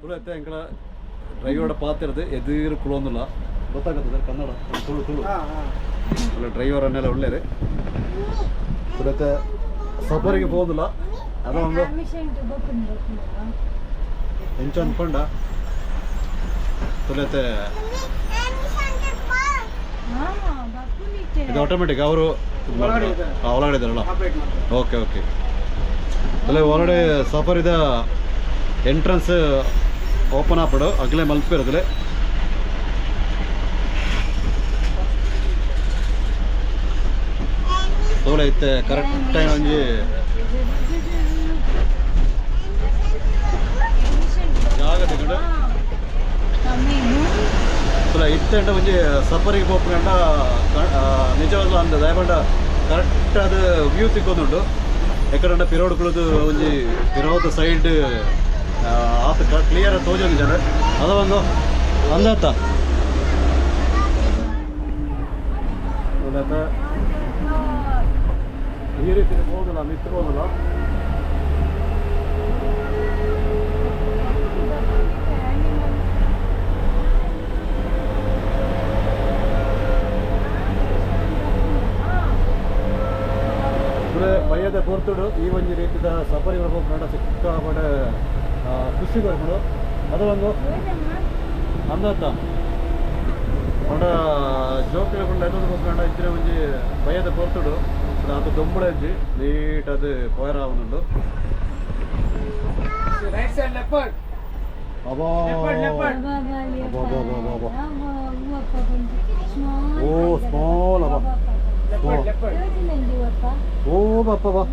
ತುಳು ಐತೆ ಎಂಕಡ ಡ್ರೈವರ್ ಪಾತ್ರ ಇರೋದು ಎದುರು ಕುಳೋದಿಲ್ಲ ಗೊತ್ತಾಗುತ್ತದೆ ಕನ್ನಡ ತುಳು ತುಳು ಒಳ್ಳೆ ಡ್ರೈವರ್ ಅನ್ನೆಲ್ಲ ಒಳ್ಳೆಯದು ತುಳತೆ ಸಫರಿಗೆ ಹೋಗೋದಿಲ್ಲ ಅದ ಒಂದು ಹೆಂಚು ಅಂದ್ಕೊಂಡ ತುಳತೆ ಇದು ಆಟೋಮೆಟಿಕ್ ಅವರು ಒಳಗಡೆ ಇದ್ದಾರಲ್ಲ ಓಕೆ ಓಕೆ ಅಲ್ಲೇ ಒಳಗಡೆ ಸಫರ್ ಇದೆ ಎಂಟ್ರೆನ್ಸ್ ಓಪನ್ ಆಪಡು ಅಗಲೇ ಮಲ್ಪಿರೋದಿಲ್ಲ ತೋಳೆ ಐತೆ ಕರೆಕ್ಟ್ ಟೈಮ್ ಒಂಜಿ ಜಾಗ ತಗೊಂಡು ಇತ್ತಂಟ ಒಂಜಿ ಸಫರಿಗೆ ಹೋಗ್ಕೊಂಡ ನಿಜವಾಗ್ಲೂ ಅಂದ ದಯಮಾಡ ಕರೆಕ್ಟ್ ಅದು ವ್ಯೂ ತಿಕ್ಕೊಂದುಂಡು ಎಕಡೆ ಪಿರೋಡ್ ಕುಳಿದು ಒಂಜಿ ಪಿರೋದ ಸೈಡ್ ಆತ ಕ್ಲಿಯರ್ ತೋಜೊಂದಿದ್ದಾರೆ ಅದ ಒಂದು ಅಂದಾತ ಈ ರೀತಿ ಹೋಗೋದಿಲ್ಲ ನಿಂತ್ಕೋದಿಲ್ಲ ಭಯದ ಹೊರತುಡು ಈ ಒಂದು ರೀತಿಯ ಸಫರಿಗೆ ಹೋಗ್ಕೊಂಡು ಸಿಕ್ಕಾಪಟ್ಟೆ ಖುಷಿ ಬರ್ಬೋದು ಅದು ಒಂದು ಅಂದಾತ ಹೊಂಡ ಜೋಕ್ಕೊಂಡ ಅದೊಂದು ಹೋಗ್ಕೊಂಡು ಇದ್ರೆ ಒಂಜಿ ಭಯದ ಹೊರತುಡು ಅದು ದೊಂಬಳ ಇಜ್ಜಿ ನೀಟ್ ಅದು ಪೋಯರ ಅವನುಂಡು ಓ ಸ್ಮಾಲ್ ಅವ ಓ ಬಾಪ ಬಾ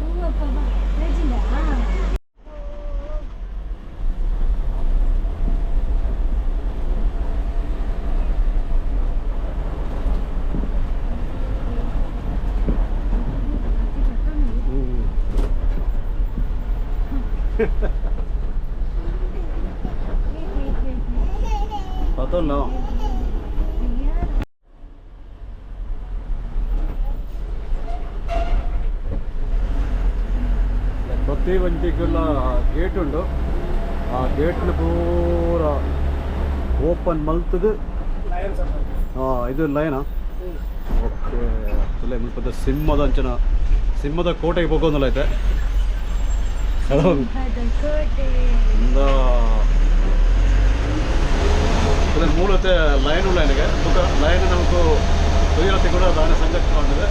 पता ना ಪ್ರತಿ ವಂಚಿಗೆಲ್ಲ ಗೇಟ್ ಉಂಟು ಆ ಗೇಟ್ನ ಪೂರ ಓಪನ್ ಮಲ್ತದು ಇದು ಲೈನಾ ಓಕೆ ತುಲೆ ಮುಲ್ಪದ ಸಿಂಹದ ಅಂಚನ ಸಿಂಹದ ಕೋಟೆಗೆ ಹೋಗೋದಿಲ್ಲ ಐತೆ ಮೂಲತೆ ಲೈನ್ ಲೈನ್ಗೆ ಲೈನ್ ನಮಗೂ ತುಯರತಿ ಕೂಡ ದಾನ ಸಂಘಟನೆ ಮಾಡಿದೆ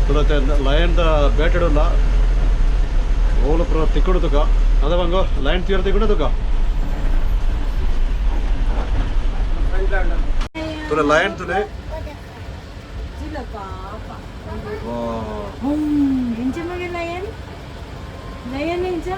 ತುಳತೆ ಲೈನ್ದ ಬೇಟೆಡಲ್ಲ ಓಲು ಪುರ ತಿಕ್ಕಡು ತುಕ ಅದವಂಗೋ ಲೈನ್ ತೀರ ತಿಕ್ಕಡು ತುಕ तुला लायन तुले यांच्यामध्ये लायन लायन यांच्या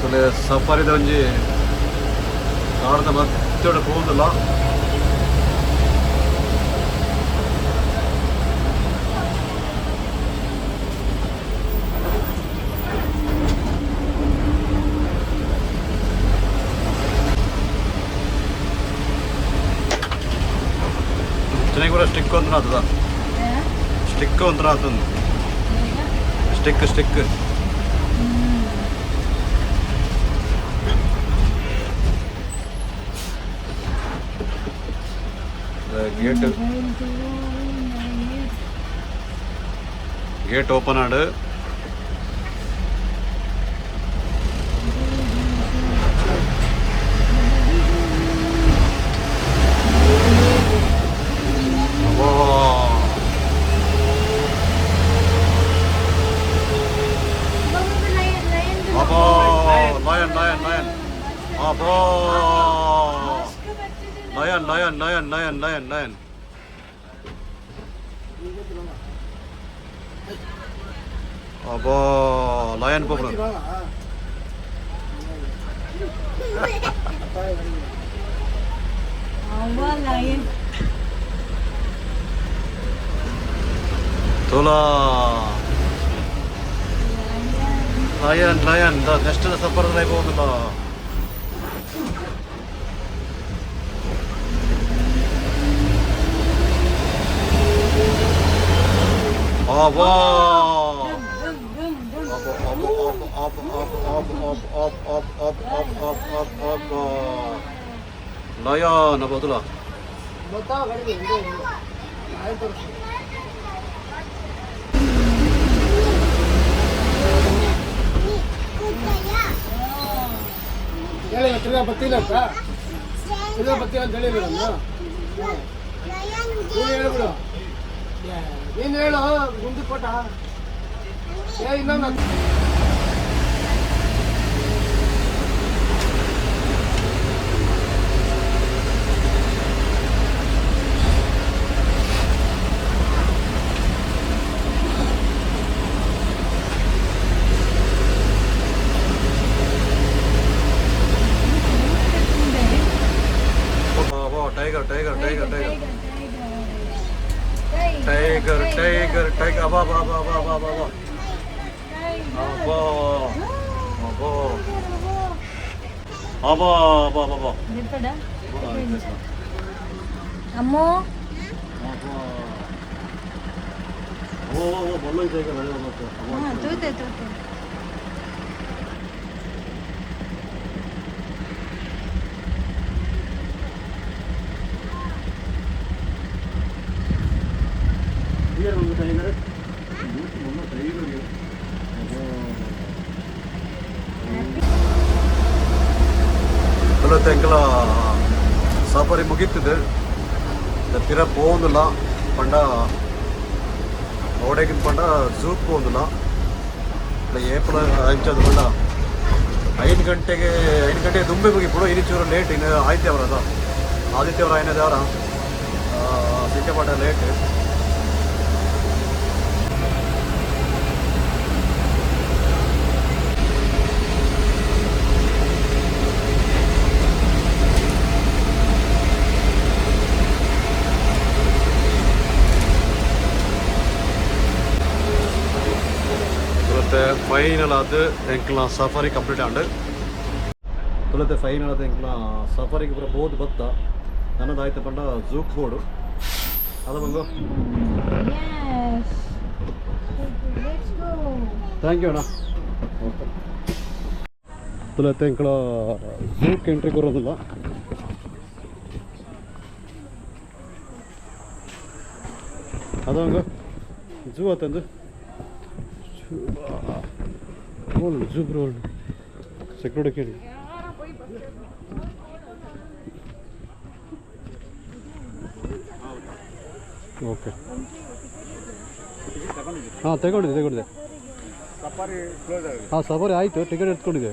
तुले सफारी ಒಂಜಿ ಕಾಡದ ಮತ್ತೊಡೆ ಹೋಗುದಿಲ್ಲ ಚೆನ್ನಾಗಿ ಕೂಡ ಸ್ಟಿಕ್ ಒಂಥರ ಆಗ್ತದ ಸ್ಟಿಕ್ ಒಂಥರ ಆಗ್ತದ ಸ್ಟಿಕ್ ಸ್ಟಿಕ್ ಗೇಟ್ ಓಪನ್ ಆಡು Lion. Abo, lion po bro. Lion ತುಲಾ ಲಯನ್ ನೆಕ್ಸ್ಟ್ ಸಫರ್ ಹೋಗುದಿಲ್ಲ. ಲಯನ್ ಬದುಲ ತಿರ್ಗಾ ಬತ್ತಿಲ್ಲ ತಿರ್ಗಾ ಬತ್ತಿ ಅಂತ ಹೇಳಿದ್ರು ನೀನು ಹೇಳ್ಬಿಡು, ನೀನು ಹೇಳು ಮುಂದೆ ಕೊಟ್ಟ ಇನ್ನೊಂದು tiger tiger tiger tiger tiger tiger tiger ಅಬಾ ಬಾ ಬಾ ಬಾ ಬಾ ಬಾ ಬಾ ಅಬಾ ಅಬಾ ಅಬಾ ಅಬಾ ಅಬಾ ಅಮ್ಮೋ ಓ ಓ ಬಲ್ಲ ಟೈಗರ್ ಅದೇ ಮತ್ತೆ ತೂತೆ ತೂತೆ Hier ಒಂದು ಟೈಗರ್ ಒಂದು ಟೈಗರ್ ಅಲ್ಲ ತೆಂಕಲ ಸಫಾರಿ ಮುಗೀತಿದೆ ತೀರ പോകുന്നില്ല ಪಂಡ ಅവിടേക്കും പണ്ട ಝೂಕ್ പോകുന്നില്ല ಏಪ್ರಿಲ್ ಅಂಚದು ಪಂಡ 5 ಗಂಟೆಗೆ ದುಂಬೆ ಮುಗಿಬಿಡು ಇನಿಚೂರು ಲೇಟ್ ಇನ್ನು ಆದಿತ್ಯವಾರ ಅದು ಆದಿತ್ಯವಾರ ಐನದವರ ಸಿಕ್ಕಾಪಟ್ಟ ಲೇಟ್ ಫೈನಲ್ ಆದ ಎಂಕ್ಲ ಸಫಾರಿ ಕಂಪ್ಲೀಟ್ ಆಂಡ್ ತುಲತೆ ಫೈನಲ್ ಆದ ಎಂಕ್ಲ ಸಫಾರಿಗೆ ಪೂರ ಬೋದು ಬತ್ತ ನನ್ನದಾಯ್ತು ಪಂಡ ಝೂಕ್ ಬೋರ್ಡು ಅದ ಬಂಗು ಥ್ಯಾಂಕ್ ಯು ಅಣ್ಣ ತುಲತೆ ಎಂಕ್ಲ ಝೂಕ್ ಎಂಟ್ರಿ ಕೊರೋದಿಲ್ಲ ಅದಂಗ ಝೂ ಆತಂದು ಝೂ ರೋಡ್ ಸೆಕ್ಯೂರಿಟಿ ಕೇಳಿ ಓಕೆ ಹಾಂ ತಗೊಂಡಿದ್ದೆ ಹಾಂ ಸಫಾರಿ ಆಯಿತು ಟಿಕೆಟ್ ಎತ್ಕೊಂಡಿದ್ದೆ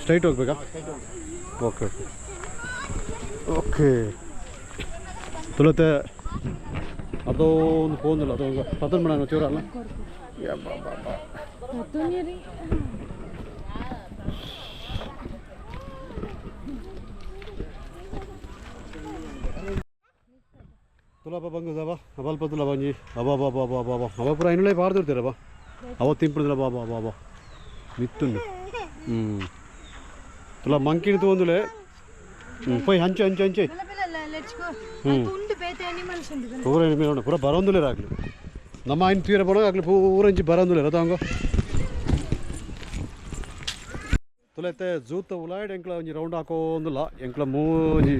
ಸ್ಟ್ರೈಟ್ ಹೋಗ್ಬೇಕಾ ಓಕೆ ಓಕೆ ಓಕೆ ತುಲತೆ ಅದೊಂದು ಫೋನಿಲ್ಲ ಅದೊಂದು ಪತನ್ ಮಾಡೋಣ ಚೂರ ಅಲ್ಲ ತುಲಾಪ ಬಂಗು ಬಾ ಅಬಲ್ಪ ತುಲ ಬಂಜಿ ಅಬಾ ಬಾ ಬಾ ಬಾ ಬಾ ಬಾ ಅವ ಪೂರ ಐನೂಳೆ ಪಾರ್ದಿರ್ತೀರ ಬಾ ಅವತ್ತು ತಿಂಪಿಡಿದಿಲ್ಲ ಬಾ ಬಾ ಬಾ ಬಾ ಮಿತ್ತುಂಡು ತುಲ ಮಂಕಿನ ತೊಂದುಲೆ ಪೈ ಹಂಚೆ ಹಂಚೆ ಹಂಚೆ ಪೂರ ಎನಿಮಲ್ ಪೂರ ಬರೋಂದುಲೆ ಆಗಲಿ ನಮ್ಮ ಆಯ್ನ ತೀರ ಬರೋದು ಆಗಲಿ ಪೂರ ಹಂಚಿ ಬರೋಂದುಲೆ ರಥಂಗ ತುಲೈತೆ ಜೂತ ಉಲಾಯ್ಡ್ ಎಂಕ್ಲ ಒಂಜಿ ರೌಂಡ್ ಹಾಕೋಂದಿಲ್ಲ ಎಂಕ್ಲ ಮೂಜಿ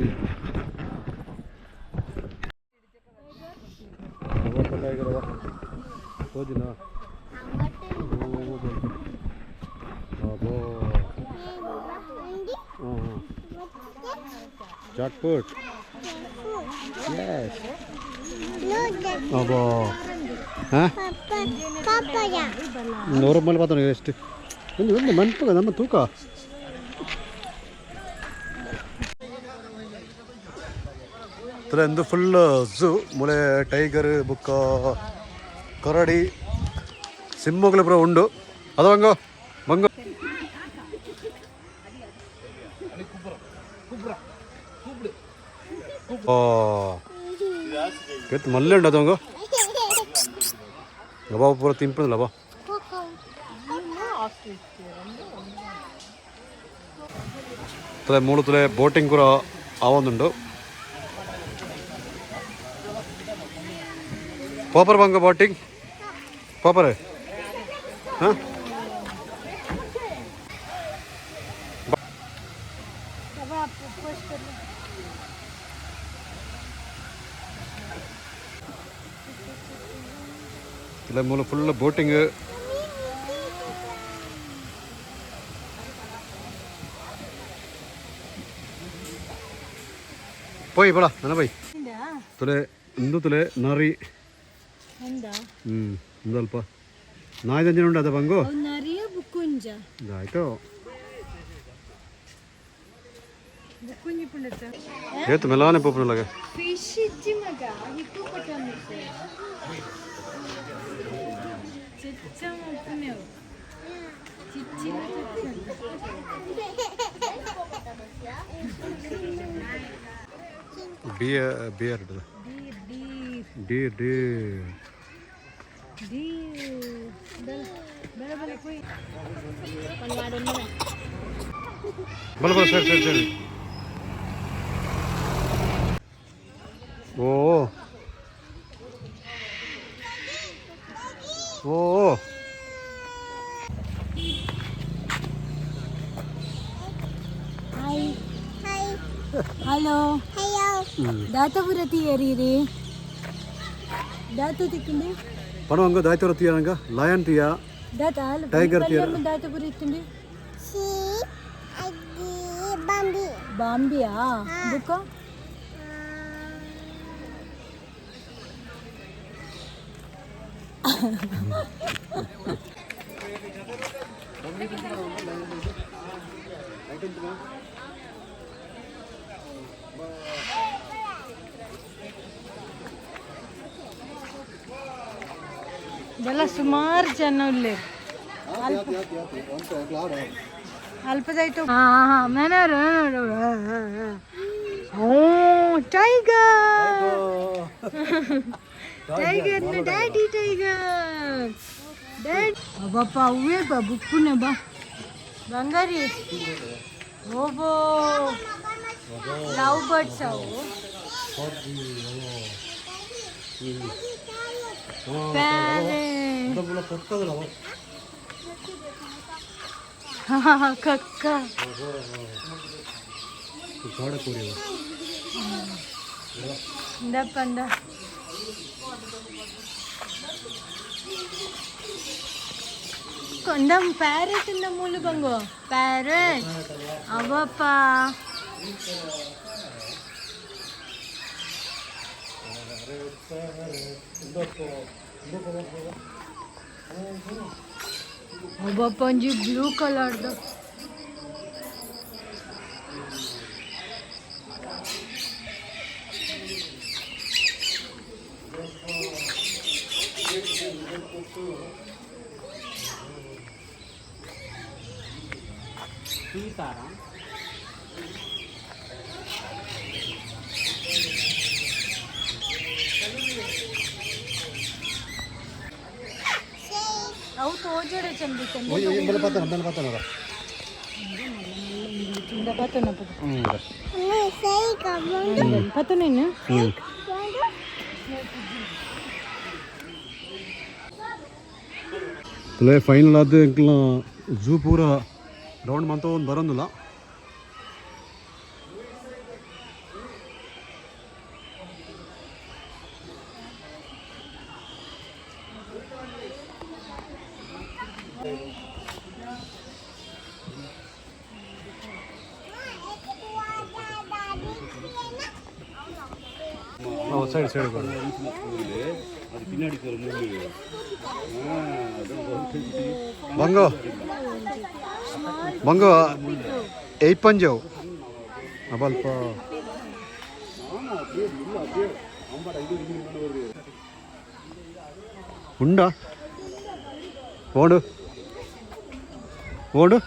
ಹೋದಿನ ಜಾಕ್ಪುಟ್ ಯಸ್ ಅಬ್ಬೋ ಹಾಂ ನೋರಮ್ಮಲ್ಲಿ ಮಾತಾಡ ಎಷ್ಟು ಒಂದು ಮನ್ಪಗ ನಮ್ಮ ತೂಕ ಎಂದು ಫುಲ್ ಝೂ ಮೂಲೆ ಟೈಗರ್ ಬುಕ್ಕ ಕರಡಿ ಸಿಂಹಗಳು ಪೂರ ಉಂಡು ಅದು ಹಂಗ ಬಂಗ ಕೆತ್ತು ಮಲ್ಲೆ ಉಂಟು ಅದಂಗ ಲಬಾ ಪೂರ ತಿಂಪದ ಲಬಾ ತಲೆ ಮೂಳು ತಲೆ ಬೋಟಿಂಗ್ ಕೂಡ ಆವೊಂದುಂಡು ಪಾಪರ್ ಬಂಗ ಬೋಟಿಂಗ್ ಪಾಪರ್ ಹಾಂ ತಲೆ ಮೂಲ ಫುಲ್ ಬೋಟಿಂಗ್ പോയി പോടാ നന പോയി ತುಲೆ ಇಂದು ತುಲೆ ನರಿ ಇಂದಲ್ಪ ನಾಯ್ದಂಜನ ಉಂಟು ಅದ ಬಂಗು ಆಯ್ತು ಏತು ಮೆಲಾನೆ ಪೋಪನಲಾಗ beer adalah deer bala sir oh hello ದಾತ ಬರತಿ ಯಾರೀರಿ ದಾತ ತಿಕ್ಕಂಡಿ ಪಣ ಹಂಗ ದಾಯ್ತ ತೀಯಂಗ ಲಯನ್ ತೀಯ ದಾತ ಟೈಗರ್ ತೀಯ ದಾತ ಬರತಿಂಡಿ ಸಿ ಅಗ್ಗಿ ಬಾಂಬಿಯಾ ಬುಕ್ಕ ಇದೆಲ್ಲ ಸುಮಾರು ಜನ ಇಲ್ಲಿ ಅಲ್ಪದಾಯ್ತು ಮೇನವರು ಓ ಟೈಗರ್ ಡ್ಯಾಡಿ ಟೈಗರ್ ಅಬ್ಬಪ್ಪ ಅವೇ ಬಾ ಬುಕ್ಕುನೆ ಬಾ ಬಂಗಾರಿ ಓಬೋ ಲವ್ ಬರ್ಡ್ಸ್ ಅವು ಕಕ್ಕ ಇಂದಪ್ಪಂದ కొండం ప్యారెట్ ఇంద మూలు బంగు ప్యారెట్ అవప్ప ಅವಪ್ಪ ಒಂಜಿ ಬ್ಲೂ ಕಲರ್ದು ಅವು ತೋಜಡೆ ಚಂದಿ ಪತ್ತು ನೀನು ಫೈನಲ್ ಆದ ಝೂ ಪೂರ ರೌಂಡ್ ಮಂತ ಒಂದು ಬರೋದಿಲ್ಲ ಸೈಡ್ ಸೈಡ್ ಬಂಗೋ ಬಂಗೋ ಏಯ್ ಪಂಜವು ಅಬಲ್ಪ ಉಂಡ ಓಡು ಓಡು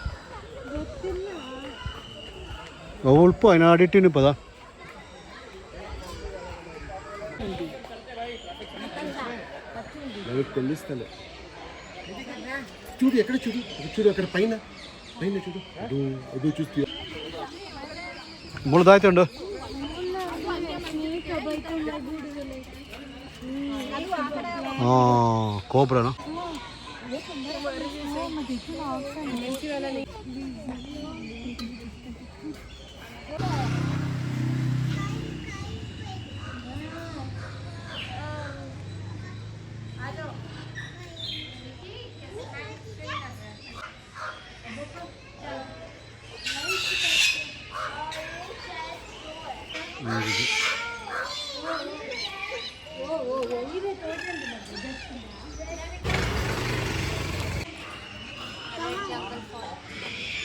ಉಳ್ಪು അതിനാടിട്ടിന് ഇപ്പതാ అవి కొల్లిస్తాను చూడు ఎక్కడ చూడు చూడు అక్కడ పైన పైన చూడు అది అది చూస్తూ ಮುಳ್ದಾಯ್ತುಂಡು ಕೋಬ್ರನು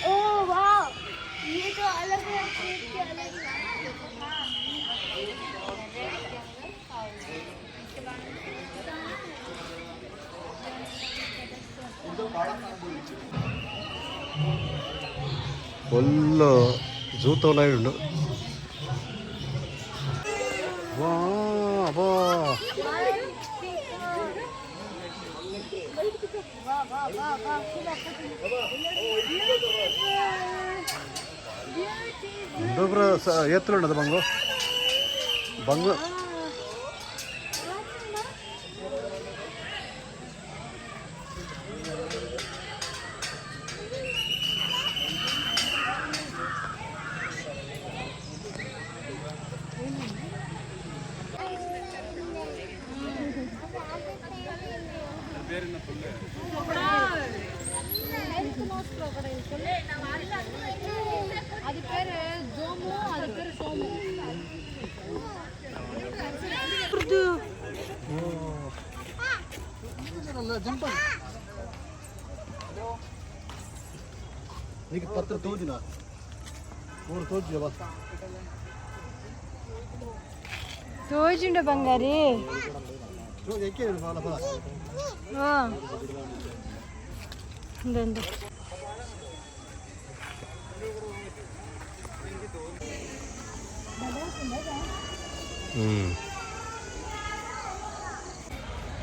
ओह वाह ये तो अलग है ಫುಲ್ಲು ಝೂ ತೋಲಾಗಿ ಉಂಡು ವಾ ಅಬ್ಬಾ ఇంకొకరు ఎత్తులు ఉండదు బంగు బంగు అది పేరు జోము అది పేరు సోము నీకు పత్ర తోజినా మూడు తోజి బస్ తోజిండు బంగారి తోజి ఎక్కేది బాల బాల ఇందండి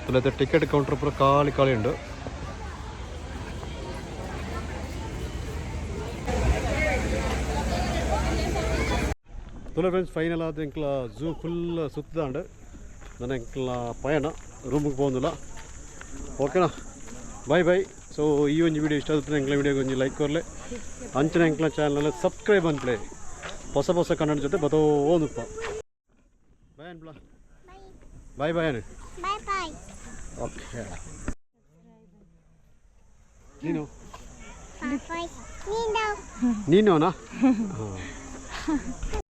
ತುಲೈತೆ ಟಿಕೆಟ್ ಕೌಂಟರ್ ಪೂರ ಖಾಲಿ ಖಾಲಿ ಉಂಡು ತುಲ ಫ್ರೆಂಡ್ಸ್ ಫೈನಲ್ ಆದ ಇಂಕ್ಲ ಝೂ ಫುಲ್ ಸುತ್ತದಾಂಡು ನನ್ನ ಇಂಕ್ಲ ಪಯಣ ರೂಮಿಗೆ ಹೋಗೋದಿಲ್ಲ ಓಕೆನಾ ಬಾಯ್ ಬಾಯ್ ಸೊ ಈ ಒಂದು ವಿಡಿಯೋ ಇಷ್ಟ ಆಗುತ್ತೆ ಎಂಕ್ಲ ವಿಡಿಯೋಗೆ ಒಂದು ಲೈಕ್ ಕೊರಲೆ ಅಂಚಿನ ಎಂಕ್ಲ ಚಾನಲ್ ಸಬ್ಸ್ಕ್ರೈಬ್ ಅನ್ಪ್ಲೆ ಹೊಸ ಹೊಸ ಕನ್ನಡ ಜೊತೆ ಬತೋ ಓದಪ್ಪ ಬಾಯ್ ಅನ್ಪ್ಲ ಬಾಯ್ ಬಾಯ್ ಅನು ಬಾಯ್ ಬಾಯ್ ಓಕೆ ನೀನು ನೀನು ನೀನುನಾ ಹಾಂ